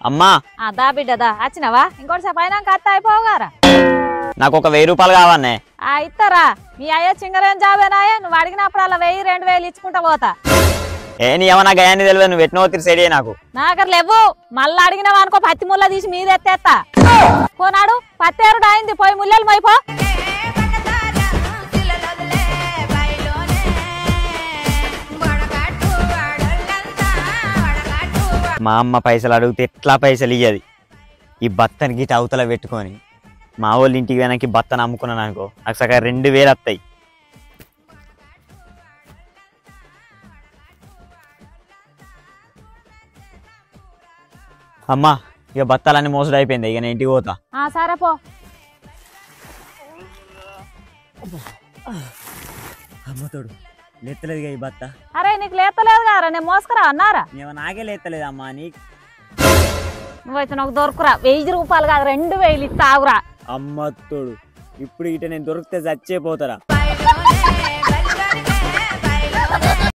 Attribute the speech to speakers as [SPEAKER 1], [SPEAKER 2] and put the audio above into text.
[SPEAKER 1] అమ్మా
[SPEAKER 2] దా బిడ్డ దా వచ్చినవా ఇంకోటి సేపు అయినాక అత్త అయిపోగారా
[SPEAKER 1] నాకు ఒక 1000 రూపాయలు కావన్నే
[SPEAKER 2] ఇస్తారా మీ అయ్యో చింగరేం జాబేనాయే నువ్వు అడిగినప్పుడు అలా 1000 2000 ఇచ్చుకుంటా పోతా
[SPEAKER 1] నీ ఏమన్నా గయాన్ని తెలియదు నువ్వు ఎట్నో సైడ్ నాకు
[SPEAKER 2] నాగర్ లేవు మళ్ళీ అడిగినావా అనుకో పత్తి ముళ్ళ తీసి మీద ఎత్తేస్తా పోనాడు పత్తేరుడు అయింది పోయి ముల్లెలు పోయిపో
[SPEAKER 1] మా అమ్మ పైసలు అడిగితే ఎట్లా పైసలు ఇయ్యది ఈ బత్తని గిట అవతల పెట్టుకొని మా వాళ్ళ ఇంటికి వెనక్కి బత్తను అమ్ముకున్నాను అనుకో నాకు సగం 2000 వస్తాయి అమ్మా ఇక బత్తాలన్నీ మోసడు అయిపోయింది ఇక నేను ఇంటికి పోతా
[SPEAKER 2] సరే పో
[SPEAKER 1] అమ్మతోడు లేత్తలేదుగా ఈ బత్త
[SPEAKER 2] అరే నీకు లేతలేదు కారా నేను మోసుకురా అన్నారా
[SPEAKER 1] నాకే లేత్తలేదు అమ్మా నీకు
[SPEAKER 2] నువ్వైతే నాకు దొరుకురా 1000 రూపాయలు కాదు 2000 ఇస్తా ఆగురా
[SPEAKER 1] అమ్మతోడు ఇప్పుడు ఇట నేను దొరికితే చచ్చే పోతారా